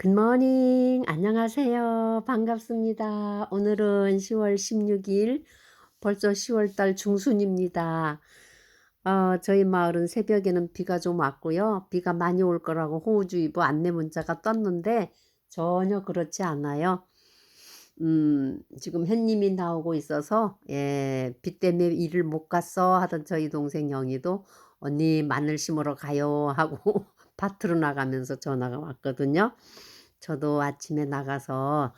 굿모닝. 안녕하세요. 반갑습니다. 오늘은 10월 16일, 벌써 10월 달 중순입니다. 저희 마을은 새벽에는 비가 좀 왔고요. 비가 많이 올 거라고 호우주의보 안내 문자가 떴는데 전혀 그렇지 않아요. 지금 햇님이 나오고 있어서 비 때문에 일을 못 갔어 하던 저희 동생 영희도 언니 마늘 심으러 가요 하고 밭으로 나가면서 전화가 왔거든요. 저도 아침에 나가서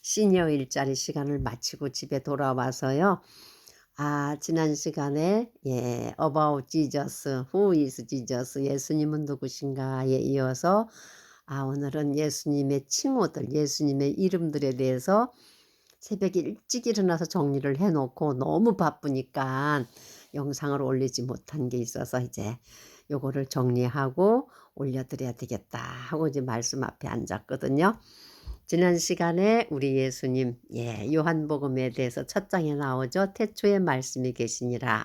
시니어 일자리 시간을 마치고 집에 돌아와서요. 지난 시간에 About Jesus, Who is Jesus? 예수님은 누구신가에 이어서 오늘은 예수님의 칭호들, 예수님의 이름들에 대해서 새벽에 일찍 일어나서 정리를 해 놓고 너무 바쁘니까 영상을 올리지 못한 게 있어서 이제 요거를 정리하고 올려드려야 되겠다 하고 이제 말씀 앞에 앉았거든요. 지난 시간에 우리 예수님, 요한복음에 대해서 첫 장에 나오죠. 태초에 말씀이 계시니라.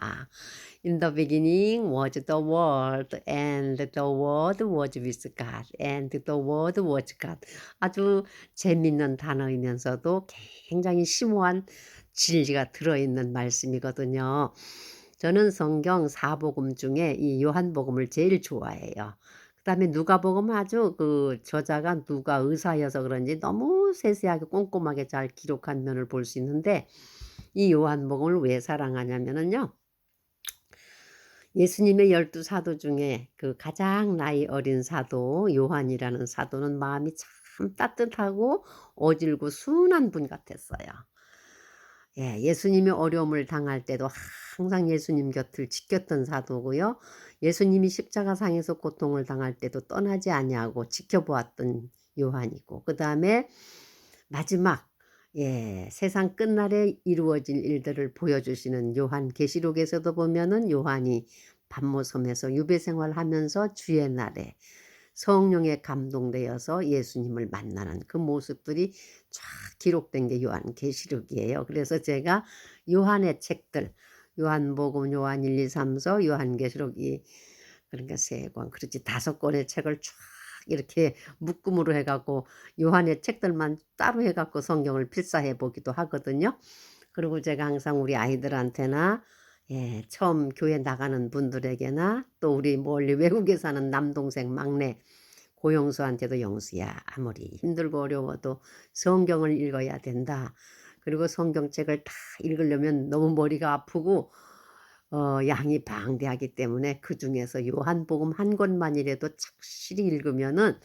In the beginning was the Word, and the Word was with God, and the Word was God. 아주 재밌는 단어이면서도 굉장히 심오한 진리가 들어있는 말씀이거든요. 저는 성경 사복음 중에 이 요한복음을 제일 좋아해요. 그다음에 누가복음 아주 그 저자가 누가 의사여서 그런지 너무 세세하게 꼼꼼하게 잘 기록한 면을 볼 수 있는데 이 요한복음을 왜 사랑하냐면은요. 예수님의 12 사도 중에 그 가장 나이 어린 사도 요한이라는 사도는 마음이 참 따뜻하고 어질고 순한 분 같았어요. 예수님이 어려움을 당할 때도 항상 예수님 곁을 지켰던 사도고요. 예수님이 십자가상에서 고통을 당할 때도 떠나지 아니하고 지켜보았던 요한이고, 그다음에 마지막 세상 끝날에 이루어질 일들을 보여주시는 요한 계시록에서도 보면은 요한이 반모섬에서 유배 생활하면서 주의 날에 성령에 감동되어서 예수님을 만나는 그 모습들이 쫙 기록된 게 요한 계시록이에요. 그래서 제가 요한의 책들, 요한복음, 요한 1, 2, 3, 서 요한계시록이 그러니까 세 권, 그렇지 5권의 책을 쫙 이렇게 묶음으로 해 갖고 요한의 책들만 따로 해 갖고 성경을 필사해 보기도 하거든요. 그리고 제가 항상 우리 아이들한테나 처음 교회 나가는 분들에게나 또 우리 멀리 외국에 사는 남동생 막내 고영수한테도 "영수야, 아무리 힘들고 어려워도 성경을 읽어야 된다. 그리고 성경책을 다 읽으려면 너무 머리가 아프고 양이 방대하기 때문에 그중에서 요한복음 한 권만이라도 착실히 읽으면은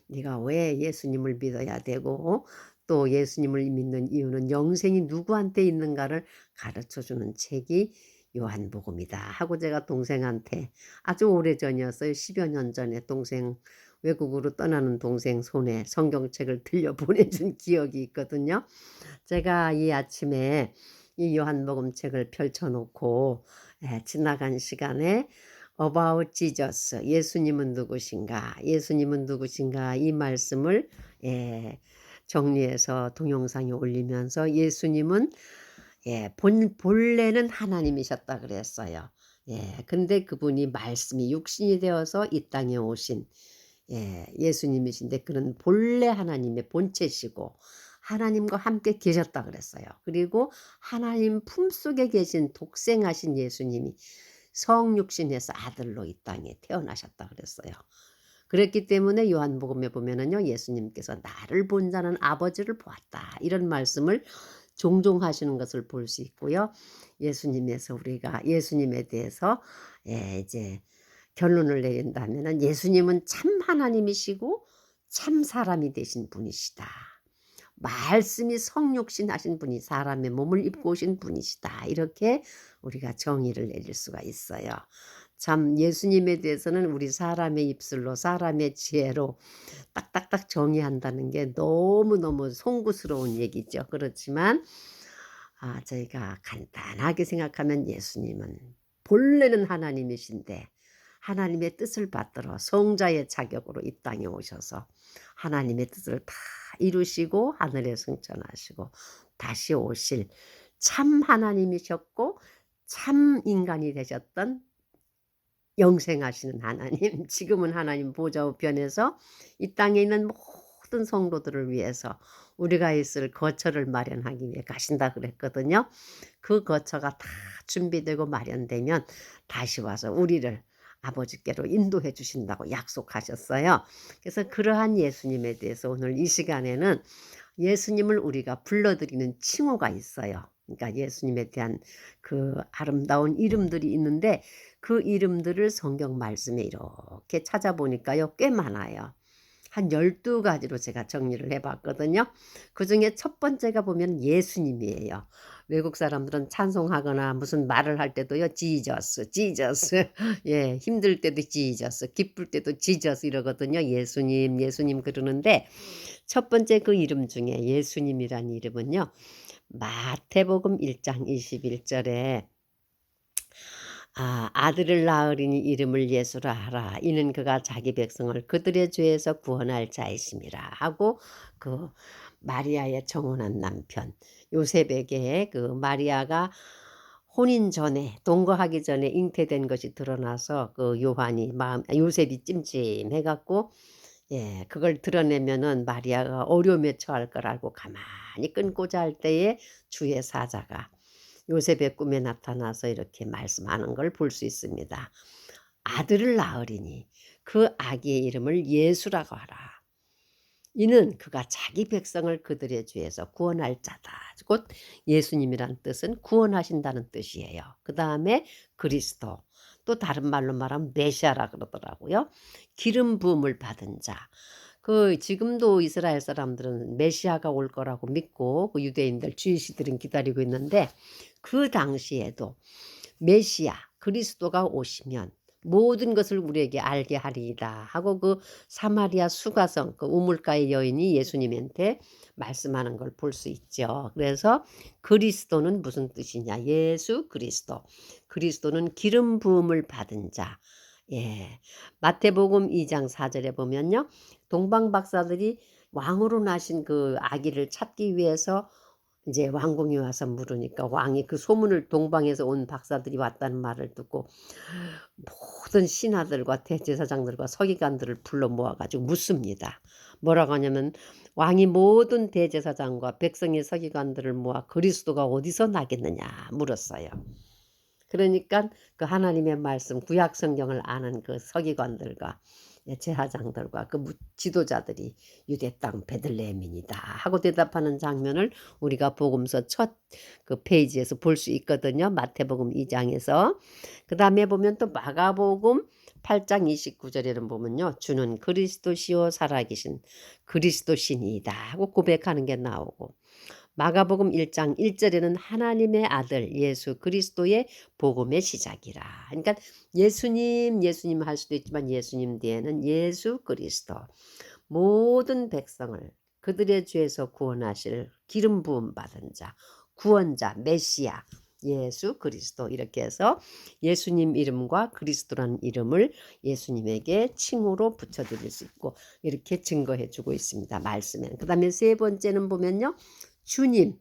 네가 왜 예수님을 믿어야 되고 또 예수님을 믿는 이유는 영생이 누구한테 있는가를 가르쳐 주는 책이 요한복음이다 하고 제가 동생한테 아주 오래전이었어요. 10여 년 전에 동생 외국으로 떠나는 동생 손에 성경책을 들려 보내준 기억이 있거든요. 제가 이 아침에 이 요한복음 책을 펼쳐 놓고 지나간 시간에 About Jesus, 예수님은 누구신가, 예수님은 누구신가 이 말씀을 정리해서 동영상에 올리면서 예수님은 본래는 하나님이셨다 그랬어요. 근데 그분이 말씀이 육신이 되어서 이 땅에 오신 예수님이신데 그는 본래 하나님의 본체시고 하나님과 함께 계셨다 그랬어요. 그리고 하나님 품속에 계신 독생하신 예수님이 성육신에서 아들로 이 땅에 태어나셨다 그랬어요. 그랬기 때문에 요한복음에 보면은요. 예수님께서 나를 본 자는 아버지를 보았다. 이런 말씀을 종종 하시는 것을 볼 수 있고요. 예수님에서 우리가 예수님에 대해서 이제 결론을 내린다면은 예수님은 참 하나님이시고 참 사람이 되신 분이시다. 말씀이 성육신 하신 분이 사람의 몸을 입고 오신 분이시다. 이렇게 우리가 정의를 내릴 수가 있어요. 참 예수님에 대해서는 우리 사람의 입술로 사람의 지혜로 딱딱딱 정의한다는 게 너무너무 송구스러운 얘기죠. 그렇지만 저희가 간단하게 생각하면 예수님은 본래는 하나님이신데 하나님의 뜻을 받들어 성자의 자격으로 이 땅에 오셔서 하나님의 뜻을 다 이루시고 하늘에 승천하시고 다시 오실 참 하나님이셨고 참 인간이 되셨던 영생하시는 하나님, 지금은 하나님 보좌 우편에서 이 땅에 있는 모든 성도들을 위해서 우리가 있을 거처를 마련하기 위해 가신다 그랬거든요. 그 거처가 다 준비되고 마련되면 다시 와서 우리를 아버지께로 인도해 주신다고 약속하셨어요. 그래서 그러한 예수님에 대해서 오늘 이 시간에는 예수님을 우리가 불러드리는 칭호가 있어요. 그러니까 예수님에 대한 그 아름다운 이름들이 있는데 그 이름들을 성경 말씀에 이렇게 찾아보니까요, 꽤 많아요. 한 12가지로 제가 정리를 해봤거든요. 그 중에 첫 번째가 보면 예수님이에요. 외국 사람들은 찬송하거나 무슨 말을 할 때도요, 지저스, 지저스. 예, 힘들 때도 지저스, 기쁠 때도 지저스 이러거든요. 예수님, 예수님 그러는데 첫 번째 그 이름 중에 예수님이란 이름은요, 마태복음 1장 21절에 아들을 낳으리니 이름을 예수라 하라. 이는 그가 자기 백성을 그들의 죄에서 구원할 자이심이라 하고 그 마리아의 정혼한 남편 요셉에게 그 마리아가 혼인 전에 동거하기 전에 잉태된 것이 드러나서 그 요셉이 찜찜해 갖고 그걸 드러내면은 마리아가 어려움에 처할 걸 알고 가만히 끊고자 할 때에 주의 사자가 요셉의 꿈에 나타나서 이렇게 말씀하는 걸 볼 수 있습니다. 아들을 낳으리니 그 아기의 이름을 예수라고 하라. 이는 그가 자기 백성을 그들의 죄에서 구원할 자다. 곧 예수님이란 뜻은 구원하신다는 뜻이에요. 그 다음에 그리스도, 또 다른 말로 말하면 메시아라 그러더라고요. 기름 부음을 받은 자. 그 지금도 이스라엘 사람들은 메시아가 올 거라고 믿고 그 유대인들 주이시들은 기다리고 있는데 그 당시에도 메시아 그리스도가 오시면 모든 것을 우리에게 알게 하리이다 하고 그 사마리아 수가성 그 우물가의 여인이 예수님한테 말씀하는 걸 볼 수 있죠. 그래서 그리스도는 무슨 뜻이냐? 예수 그리스도. 그리스도는 기름 부음을 받은 자. 마태복음 2장 4절에 보면요. 동방 박사들이 왕으로 나신 그 아기를 찾기 위해서 이제 왕궁에 와서 물으니까 왕이 그 소문을 동방에서 온 박사들이 왔다는 말을 듣고 모든 신하들과 대제사장들과 서기관들을 불러 모아가지고 묻습니다. 뭐라고 하냐면 왕이 모든 대제사장과 백성의 서기관들을 모아 그리스도가 어디서 나겠느냐 물었어요. 그러니까 그 하나님의 말씀 구약 성경을 아는 그 서기관들과 제사장들과 그 지도자들이 유대 땅 베들레헴이니다 하고 대답하는 장면을 우리가 복음서 첫 그 페이지에서 볼 수 있거든요. 마태복음 2장에서. 그 다음에 보면 또 마가복음 8장 29절에는 보면요. 주는 그리스도시요 살아계신 그리스도신이다 하고 고백하는 게 나오고 마가복음 1장 1절에는 하나님의 아들 예수 그리스도의 복음의 시작이라. 그러니까 예수님 할 수도 있지만 예수님 뒤에는 예수 그리스도 모든 백성을 그들의 죄에서 구원하실 기름 부음 받은 자 구원자 메시아 예수 그리스도 이렇게 해서 예수님 이름과 그리스도라는 이름을 예수님에게 칭호로 붙여드릴 수 있고 이렇게 증거해 주고 있습니다. 말씀에는. 그 다음에 세 번째는 보면요. 주님,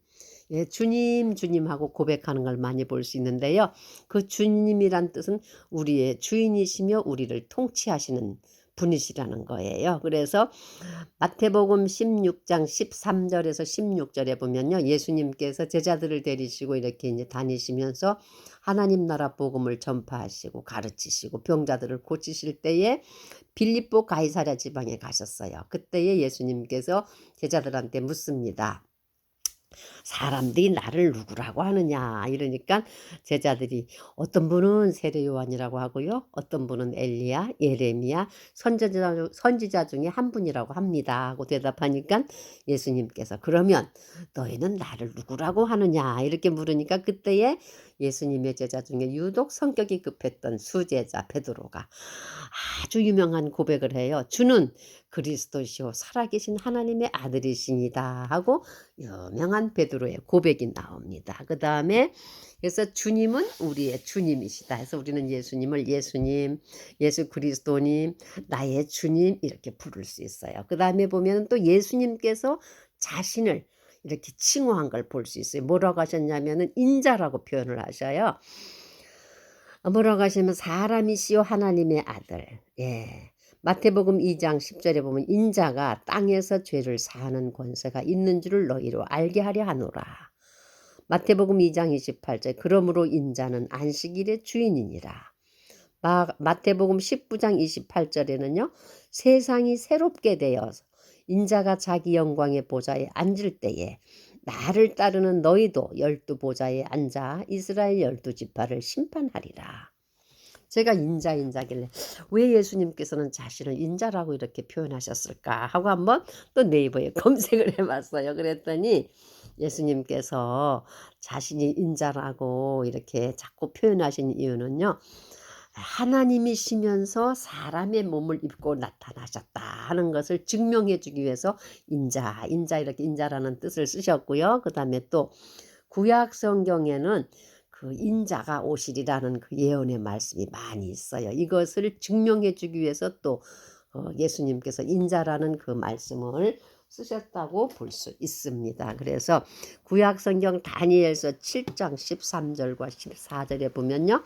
주님 하고 고백하는 걸 많이 볼 수 있는데요. 그 주님이란 뜻은 우리의 주인이시며 우리를 통치하시는 분이시라는 거예요. 그래서 마태복음 16장 13절에서 16절에 보면요. 예수님께서 제자들을 데리시고 이렇게 이제 다니시면서 하나님 나라 복음을 전파하시고 가르치시고 병자들을 고치실 때에 빌립보 가이사랴 지방에 가셨어요. 그때에 예수님께서 제자들한테 묻습니다. 사람들이 나를 누구라고 하느냐 이러니까 제자들이 어떤 분은 세례 요한이라고 하고요. 어떤 분은 엘리야, 예레미야, 선지자 중에 한 분이라고 합니다 하고 대답하니까 예수님께서 그러면 너희는 나를 누구라고 하느냐 이렇게 물으니까 그때에 예수님의 제자 중에 유독 성격이 급했던 수제자 베드로가 아주 유명한 고백을 해요. 주는 그리스도시요 살아계신 하나님의 아들이시니다 하고 유명한 베드로의 고백이 나옵니다. 그 다음에 그래서 주님은 우리의 주님이시다 해서 우리는 예수님을 예수님, 예수 그리스도님, 나의 주님 이렇게 부를 수 있어요. 그 다음에 보면 또 예수님께서 자신을 이렇게 칭호한 걸 볼 수 있어요. 뭐라고 하셨냐면은 인자라고 표현을 하셔요. 뭐라고 하시면 사람이시요 하나님의 아들. 예. 마태복음 2장 10절에 보면 인자가 땅에서 죄를 사하는 권세가 있는 줄을 너희로 알게 하려 하노라. 마태복음 2장 28절 그러므로 인자는 안식일의 주인이니라. 마태복음 19장 28절에는요. 세상이 새롭게 되어 인자가 자기 영광의 보좌에 앉을 때에 나를 따르는 너희도 12보좌에 앉아 이스라엘 12지파를 심판하리라. 제가 인자길래 왜 예수님께서는 자신을 인자라고 이렇게 표현하셨을까 하고 한번 또 네이버에 검색을 해봤어요. 그랬더니 예수님께서 자신이 인자라고 이렇게 자꾸 표현하신 이유는요. 하나님이시면서 사람의 몸을 입고 나타나셨다 하는 것을 증명해 주기 위해서 인자 이렇게 인자라는 뜻을 쓰셨고요. 그 다음에 또 구약 성경에는 그 인자가 오시리라는 그 예언의 말씀이 많이 있어요. 이것을 증명해 주기 위해서 또 예수님께서 인자라는 그 말씀을 쓰셨다고 볼 수 있습니다. 그래서 구약 성경 다니엘서 7장 13절과 14절에 보면요.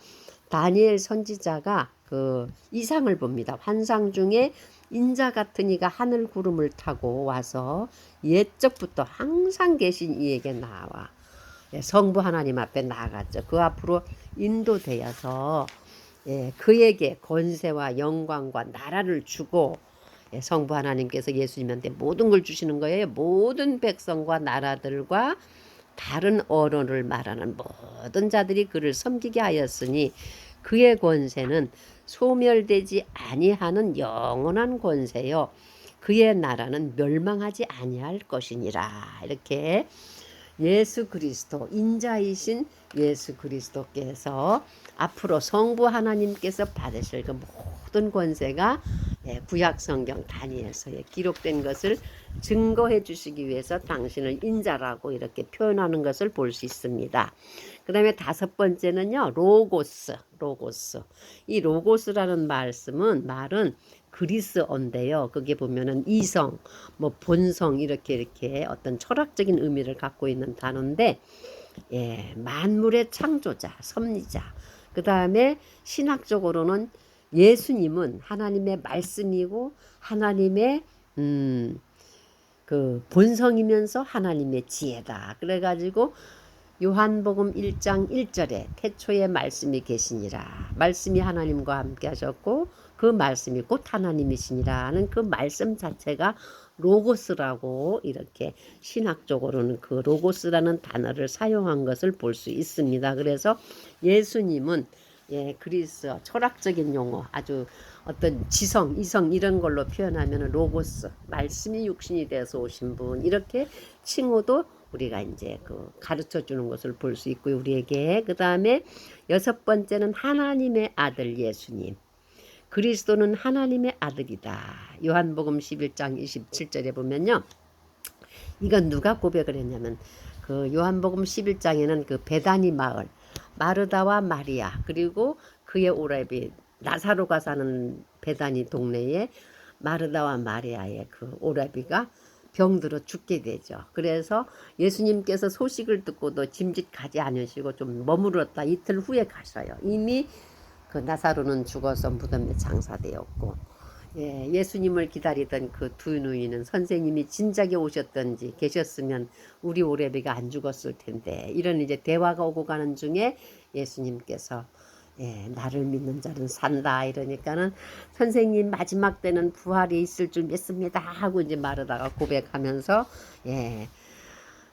다니엘 선지자가 그 이상을 봅니다. 환상 중에 인자 같은 이가 하늘 구름을 타고 와서 옛적부터 항상 계신 이에게 나와 성부 하나님 앞에 나아갔죠. 그 앞으로 인도되어서 그에게 권세와 영광과 나라를 주고 성부 하나님께서 예수님한테 모든 걸 주시는 거예요. 모든 백성과 나라들과 다른 언어를 말하는 모든 자들이 그를 섬기게 하였으니 그의 권세는 소멸되지 아니하는 영원한 권세요. 그의 나라는 멸망하지 아니할 것이니라. 이렇게 예수 그리스도 인자이신 예수 그리스도께서 앞으로 성부 하나님께서 받으실 그 모든 권세가 구약 성경 다니엘서에 기록된 것을 증거해 주시기 위해서 당신을 인자라고 이렇게 표현하는 것을 볼 수 있습니다. 그 다음에 다섯 번째는요. 로고스. 이 로고스라는 말은 그리스어인데요. 거기에 보면은 이성, 본성 이렇게 어떤 철학적인 의미를 갖고 있는 단어인데 만물의 창조자, 섭리자. 그 다음에 신학적으로는 예수님은 하나님의 말씀이고 하나님의 그 본성이면서 하나님의 지혜다. 그래가지고 요한복음 1장 1절에 태초에 말씀이 계시니라. 말씀이 하나님과 함께 하셨고 그 말씀이 곧 하나님이시니라는 그 말씀 자체가 로고스라고 이렇게 신학적으로는 그 로고스라는 단어를 사용한 것을 볼 수 있습니다. 그래서 예수님은 그리스어 철학적인 용어 아주 어떤 지성, 이성 이런 걸로 표현하면 로고스, 말씀이 육신이 되어서 오신 분 이렇게 칭호도 우리가 이제 그 가르쳐 주는 것을 볼 수 있고요. 우리에게 그 다음에 여섯 번째는 하나님의 아들 예수님. 그리스도는 하나님의 아들이다. 요한복음 11장 27절에 보면요. 이건 누가 고백을 했냐면 그 요한복음 11장에는 그 베다니 마을 마르다와 마리아 그리고 그의 오라비 나사로가 사는 베다니 동네에 마르다와 마리아의 그 오라비가 병들어 죽게 되죠. 그래서 예수님께서 소식을 듣고도 짐짓 가지 않으시고 좀 머물렀다 이틀 후에 가셔요. 이미 그 나사로는 죽어서 무덤에 장사되었고 예수님을 기다리던 그 두 누이는 선생님이 진작에 오셨던지 계셨으면 우리 오래비가 안 죽었을 텐데 이런 이제 대화가 오고 가는 중에 예수님께서 나를 믿는 자는 산다 이러니까는 선생님 마지막 때는 부활이 있을 줄 믿습니다 하고 이제 말하다가 고백하면서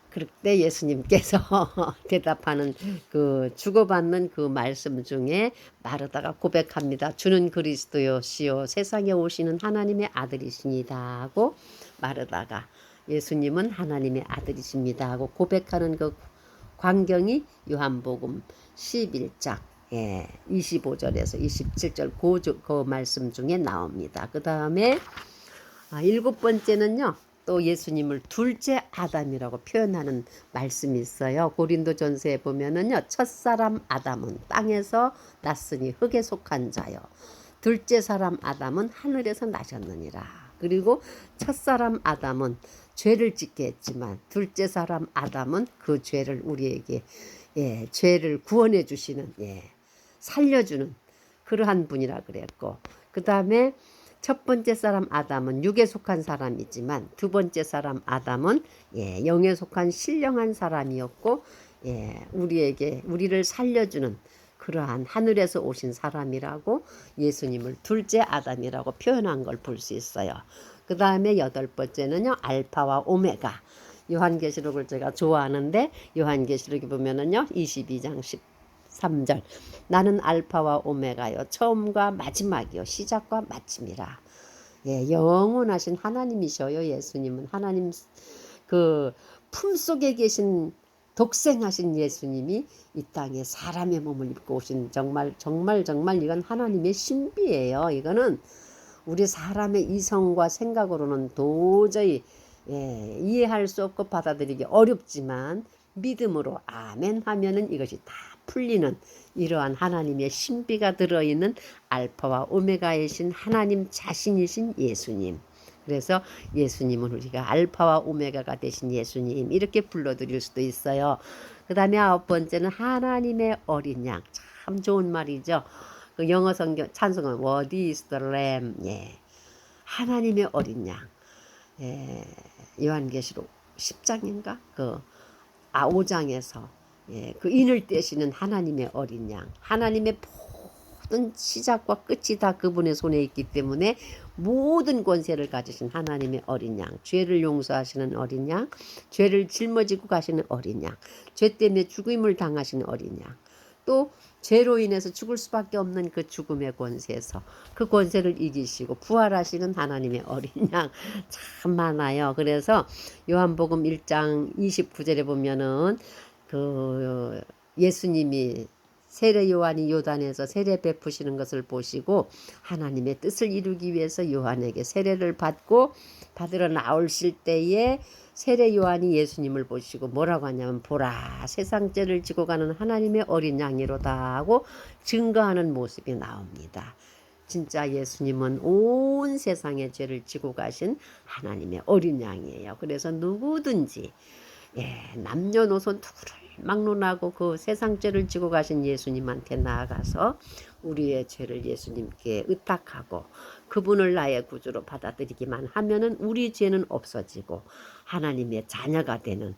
그때 예수님께서 대답하는 그 주고받는 그 말씀 중에 마르다가 고백합니다. 주는 그리스도시요 세상에 오시는 하나님의 아들이십니다 하고 마르다가 예수님은 하나님의 아들이십니다 하고 고백하는 그 광경이 요한복음 11장 25절에서 27절 그 말씀 중에 나옵니다. 그 다음에 일곱 번째는요. 또 예수님을 둘째 아담이라고 표현하는 말씀이 있어요. 고린도전서에 보면은요. 첫사람 아담은 땅에서 났으니 흙에 속한 자요. 둘째 사람 아담은 하늘에서 나셨느니라. 그리고 첫사람 아담은 죄를 짓게 했지만 둘째 사람 아담은 그 죄를 우리에게 죄를 구원해 주시는 살려주는 그러한 분이라 그랬고, 그 다음에 첫 번째 사람 아담은 육에 속한 사람이지만 두 번째 사람 아담은 영에 속한 신령한 사람이었고, 우리를 살려주는 그러한 하늘에서 오신 사람이라고 예수님을 둘째 아담이라고 표현한 걸 볼 수 있어요. 그 다음에 여덟 번째는요, 알파와 오메가. 요한계시록을 제가 좋아하는데 요한계시록에 보면은요 22장 13절, 나는 알파와 오메가요 처음과 마지막이요 시작과 마침이라. 영원하신 하나님이셔요. 예수님은 하나님 그 품속에 계신 독생하신 예수님이 이 땅에 사람의 몸을 입고 오신, 정말 이건 하나님의 신비예요. 이거는 우리 사람의 이성과 생각으로는 도저히 이해할 수 없고 받아들이기 어렵지만 믿음으로 아멘 하면은 이것이 다 풀리는 이러한 하나님의 신비가 들어있는 알파와 오메가이신 하나님 자신이신 예수님. 그래서 예수님은 우리가 알파와 오메가가 되신 예수님 이렇게 불러드릴 수도 있어요. 그 다음에 아홉 번째는 하나님의 어린 양. 참 좋은 말이죠. 그 영어 성경 찬송은 What is the Lamb? 하나님의 어린 양. 요한계시록 10장인가? 5장에서 그 인을 떼시는 하나님의 어린 양. 하나님의 모든 시작과 끝이 다 그분의 손에 있기 때문에 모든 권세를 가지신 하나님의 어린 양. 죄를 용서하시는 어린 양. 죄를 짊어지고 가시는 어린 양. 죄 때문에 죽임을 당하시는 어린 양. 또 죄로 인해서 죽을 수밖에 없는 그 죽음의 권세에서 그 권세를 이기시고 부활하시는 하나님의 어린 양 참 많아요. 그래서 요한복음 1장 29절에 보면은 그 예수님이 세례 요한이 요단에서 세례 베푸시는 것을 보시고 하나님의 뜻을 이루기 위해서 요한에게 세례를 받으러 나오실 때에 세례 요한이 예수님을 보시고 뭐라고 하냐면 보라 세상 죄를 지고 가는 하나님의 어린 양이로다 하고 증거하는 모습이 나옵니다. 진짜 예수님은 온 세상의 죄를 지고 가신 하나님의 어린 양이에요. 그래서 누구든지 남녀노소 누구를 막론하고 그 세상 죄를 지고 가신 예수님한테 나아가서 우리의 죄를 예수님께 의탁하고 그분을 나의 구주로 받아들이기만 하면은 우리 죄는 없어지고 하나님의 자녀가 되는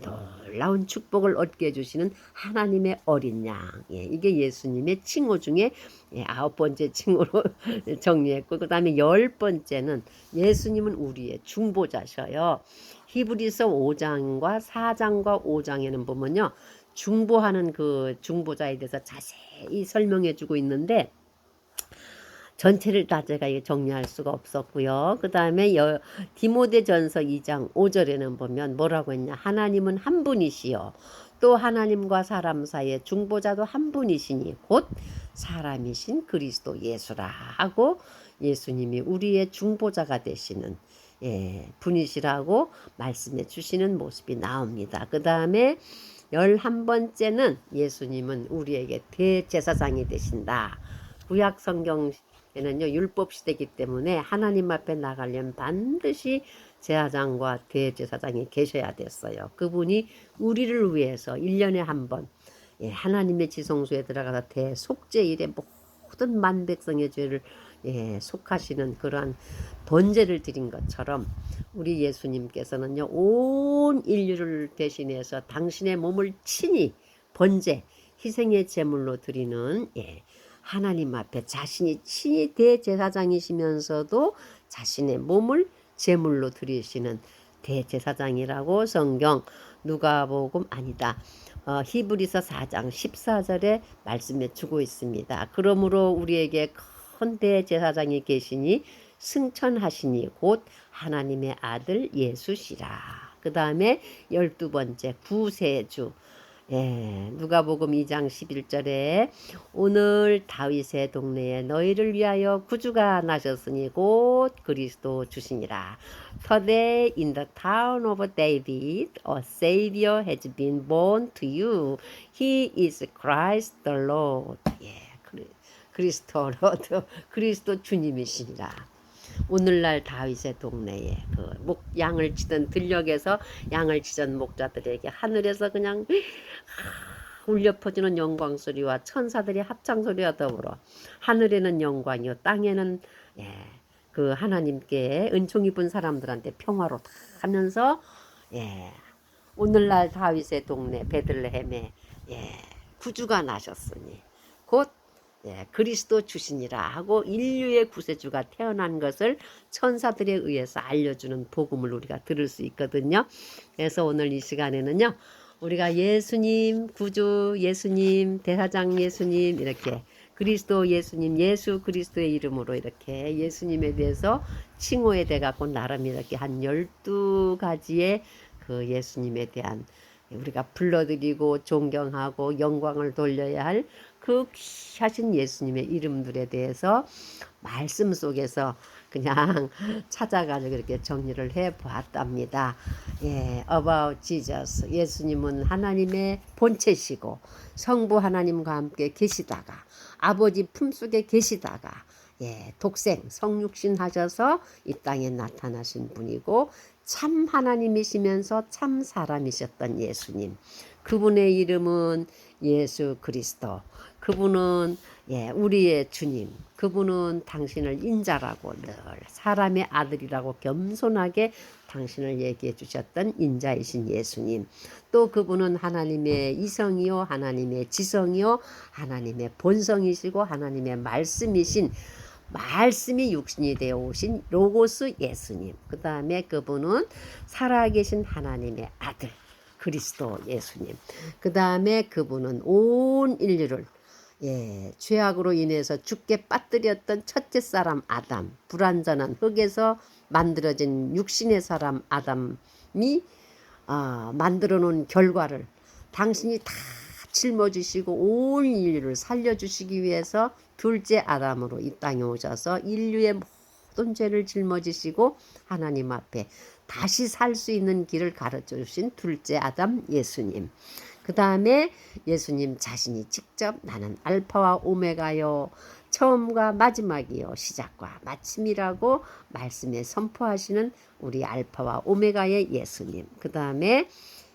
놀라운 축복을 얻게 해주시는 하나님의 어린 양. 이게 예수님의 칭호 중에 9번째 칭호로 정리했고, 그 다음에 10번째는 예수님은 우리의 중보자셔요. 히브리서 5장과 4장과 5장에는 보면요 중보하는 그 중보자에 대해서 자세히 설명해 주고 있는데 전체를 다 제가 정리할 수가 없었고요. 그 다음에 디모데전서 2장 5절에는 보면 뭐라고 했냐, 하나님은 한 분이시요 또 하나님과 사람 사이의 중보자도 한 분이시니 곧 사람이신 그리스도 예수라 하고 예수님이 우리의 중보자가 되시는 분이시라고 말씀해 주시는 모습이 나옵니다. 그 다음에 11번째는 예수님은 우리에게 대제사장이 되신다. 구약 성경에는요 율법 시대이기 때문에 하나님 앞에 나가려면 반드시 제사장과 대제사장이 계셔야 됐어요. 그분이 우리를 위해서 1년에 한 번 하나님의 지성소에 들어가서 대속죄일에 모든 만백성의 죄를 속하시는 그러한 번제를 드린 것처럼 우리 예수님께서는요 온 인류를 대신해서 당신의 몸을 친히 번제 희생의 제물로 드리는 하나님 앞에 자신이 친히 대제사장이시면서도 자신의 몸을 제물로 드리시는 대제사장이라고 성경 누가복음 아니다 히브리서 4장 14절에 말씀해 주고 있습니다. 그러므로 우리에게 큰 대제사장이 계시니 승천하시니 곧 하나님의 아들 예수시라. 그 다음에 12번째 구세주 누가복음 2장 11절에 오늘 다윗의 동네에 너희를 위하여 구주가 나셨으니 곧 그리스도 주시니라. Today in the town of David a Savior has been born to you. He is Christ the Lord. 그리스도 로드 그리스도 주님이시니라. 오늘날 다윗의 동네에 그 양을 치던 들녘에서 양을 치던 목자들에게 하늘에서 그냥 울려 퍼지는 영광 소리와 천사들의 합창 소리와 더불어 하늘에는 영광이요 땅에는 예, 그 하나님께 은총 입은 사람들한테 평화로 다 하면서 예, 오늘날 다윗의 동네 베들레헴에 예, 구주가 나셨으니 곧 예, 그리스도 주시니라 하고 인류의 구세주가 태어난 것을 천사들에 의해서 알려주는 복음을 우리가 들을 수 있거든요. 그래서 오늘 이 시간에는요. 우리가 예수님 구주, 예수님 대사장, 예수님 이렇게 그리스도 예수님, 예수 그리스도의 이름으로 이렇게 예수님에 대해서 칭호에 대 갖고 나름 이렇게 한 12가지의 그 예수님에 대한 우리가 불러드리고 존경하고 영광을 돌려야 할 그 귀하신 예수님의 이름들에 대해서 말씀 속에서 그냥 찾아가지고 이렇게 정리를 해 보았답니다. 예, about Jesus. 예수님은 하나님의 본체시고 성부 하나님과 함께 계시다가 아버지 품속에 계시다가 예, 독생 성육신 하셔서 이 땅에 나타나신 분이고 참 하나님이시면서 참 사람이셨던 예수님. 그분의 이름은 예수 그리스도. 그분은 예, 우리의 주님. 그분은 당신을 인자라고 늘 사람의 아들이라고 겸손하게 당신을 얘기해 주셨던 인자이신 예수님. 또 그분은 하나님의 이성이요 하나님의 지성이요 하나님의 본성이시고 하나님의 말씀이신 말씀이 육신이 되어 오신 로고스 예수님. 그 다음에 그분은 살아계신 하나님의 아들 그리스도 예수님. 그 다음에 그분은 온 인류를 예, 죄악으로 인해서 죽게 빠뜨렸던 첫째 사람 아담, 불완전한 흙에서 만들어진 육신의 사람 아담이 만들어 놓은 결과를 당신이 다 짊어지시고 온 인류를 살려주시기 위해서 둘째 아담으로 이 땅에 오셔서 인류의 모든 죄를 짊어지시고 하나님 앞에 다시 살 수 있는 길을 가르쳐 주신 둘째 아담 예수님. 그 다음에 예수님 자신이 직접 나는 알파와 오메가요 처음과 마지막이요 시작과 마침이라고 말씀에 선포하시는 우리 알파와 오메가의 예수님. 그 다음에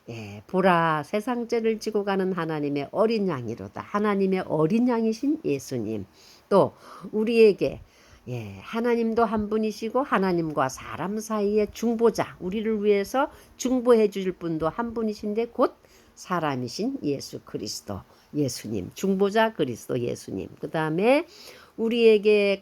예, 보라 세상 죄를 지고 가는 하나님의 어린 양이로다. 하나님의 어린 양이신 예수님. 또 우리에게 예, 하나님도 한 분이시고 하나님과 사람 사이의 중보자, 우리를 위해서 중보해 주실 분도 한 분이신데 곧 사람이신 예수 그리스도 예수님, 중보자 그리스도 예수님. 그 다음에 우리에게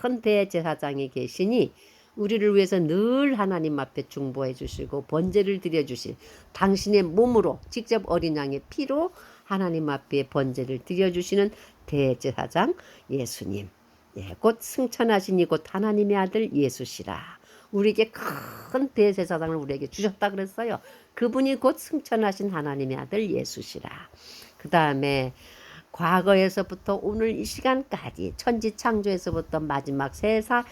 큰 대제사장이 계시니 우리를 위해서 늘 하나님 앞에 중보해 주시고 번제를 드려 주실 당신의 몸으로 직접 어린 양의 피로 하나님 앞에 번제를 드려 주시는 대제사장 예수님. 예, 곧 승천하시니 곧 하나님의 아들 예수시라. 우리에게 큰 대제사장을 우리에게 주셨다 그랬어요. 그분이 곧 승천하신 하나님의 아들 예수시라. 그 다음에 과거에서부터 오늘 이 시간까지 천지 창조에서부터 마지막 세상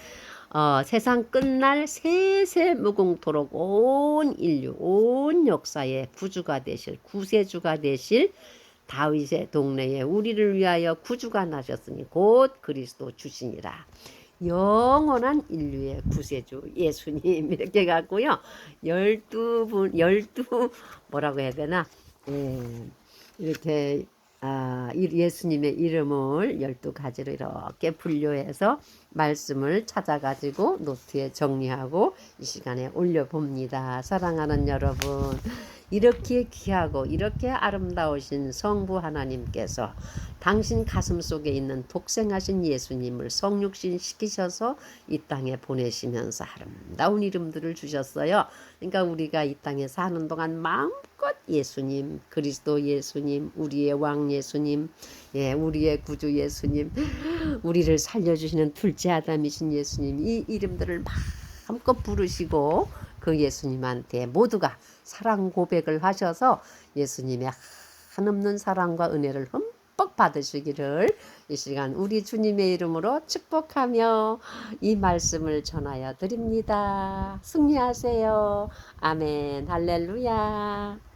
끝날 세세무궁토록 온 인류 온 역사의 구주가 되실 구세주가 되실 다윗의 동네에 우리를 위하여 구주가 나셨으니 곧 그리스도 주시니라. 영원한 인류의 구세주 예수님 이렇게 갖고요. 12분 뭐라고 해야 되나? 이렇게 예수님의 이름을 12가지로 이렇게 분류해서 말씀을 찾아가지고 노트에 정리하고 이 시간에 올려봅니다. 사랑하는 여러분, 이렇게 귀하고 이렇게 아름다우신 성부 하나님께서 당신 가슴 속에 있는 독생하신 예수님을 성육신 시키셔서 이 땅에 보내시면서 아름다운 이름들을 주셨어요. 그러니까 우리가 이 땅에 사는 동안 마음껏 예수님, 그리스도 예수님, 우리의 왕 예수님, 예, 우리의 구주 예수님, 우리를 살려주시는 둘째 아담이신 예수님, 이 이름들을 마음껏 부르시고 그 예수님한테 모두가 사랑 고백을 하셔서 예수님의 한없는 사랑과 은혜를 흠뻑 받으시기를 이 시간 우리 주님의 이름으로 축복하며 이 말씀을 전하여 드립니다. 승리하세요. 아멘. 할렐루야.